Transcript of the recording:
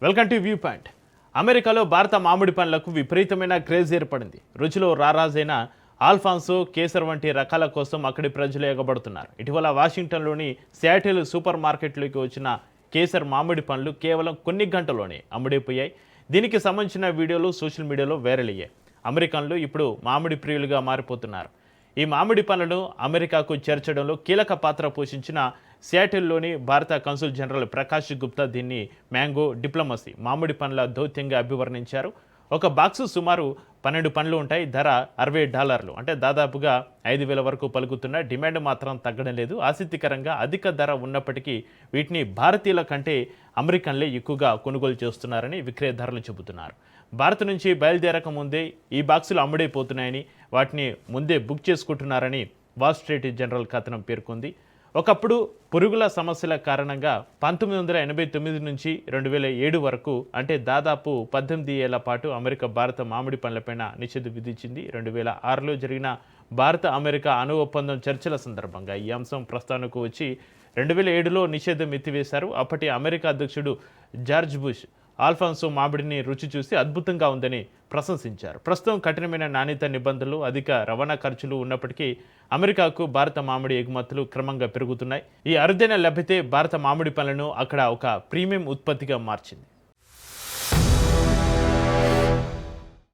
Welcome to view point. అమెరికాలో భారత మామిడి పండ్లకు విపరీతమైన క్రేజ్ ఏర్పడింది. రుచిలో రారాజైన ఆల్ఫాన్సో, కేసర్ వంటి రకాల కోసం అక్కడి ప్రజలు ఎగబడుతున్నారు. ఇటీవల వాషింగ్టన్లోని సియాటిల్ సూపర్ మార్కెట్లోకి వచ్చిన కేసర్ మామిడి పండ్లు కేవలం కొన్ని గంటల్లోనే అమ్ముడైపోయాయి. దీనికి సంబంధించిన వీడియోలు సోషల్ మీడియాలో వైరల్ అయ్యాయి. అమెరికన్లు ఇప్పుడు మామిడి ప్రియులుగా మారిపోతున్నారు. ఈ మామిడి పండ్లను అమెరికాకు చేర్చడంలో కీలక పాత్ర పోషించిన సియాటిల్లోని భారత కన్సుల్ జనరల్ ప్రకాష్ గుప్తా దీన్ని మ్యాంగో డిప్లొమసీ, మామిడి పండ్ల దౌత్యంగా అభివర్ణించారు. ఒక బాక్సు సుమారు 12 పండ్లు ఉంటాయి. ధర $60, అంటే దాదాపుగా 5,000 వరకు పలుకుతున్న డిమాండ్ మాత్రం తగ్గడం లేదు. ఆసక్తికరంగా అధిక ధర ఉన్నప్పటికీ వీటిని భారతీయుల కంటే అమెరికన్లే ఎక్కువగా కొనుగోలు చేస్తున్నారని విక్రయదారులు చెబుతున్నారు. భారత్ నుంచి బయలుదేరక ముందే ఈ బాక్సులు అమ్ముడైపోతున్నాయని, వాటిని ముందే బుక్ చేసుకుంటున్నారని వాల్ స్ట్రీట్ జనరల్ కథనం పేర్కొంది. ఒకప్పుడు పురుగుల సమస్యల కారణంగా 1989 నుంచి 2007 వరకు, అంటే దాదాపు 18 ఏళ్ల పాటు అమెరికా భారత మామిడి పండ్లపైన నిషేధం విధించింది. 2006లో జరిగిన భారత అమెరికా అణు ఒప్పందం చర్చల సందర్భంగా ఈ అంశం ప్రస్తావనకు వచ్చి 2007లో నిషేధం ఎత్తివేశారు. అప్పటి అమెరికా అధ్యక్షుడు జార్జ్ బుష్ ఆల్ఫాన్సో మామిడిని రుచి చూసి అద్భుతంగా ఉందని ప్రశంసించారు. ప్రస్తుతం కఠినమైన నాణ్యత నిబంధనలు, అధిక రవాణా ఖర్చులు ఉన్నప్పటికీ అమెరికాకు భారత మామిడి ఎగుమతులు క్రమంగా పెరుగుతున్నాయి. ఈ అరుదైన లభ్యతే భారత మామిడి పండ్లను అక్కడ ఒక ప్రీమియం ఉత్పత్తిగా మార్చింది.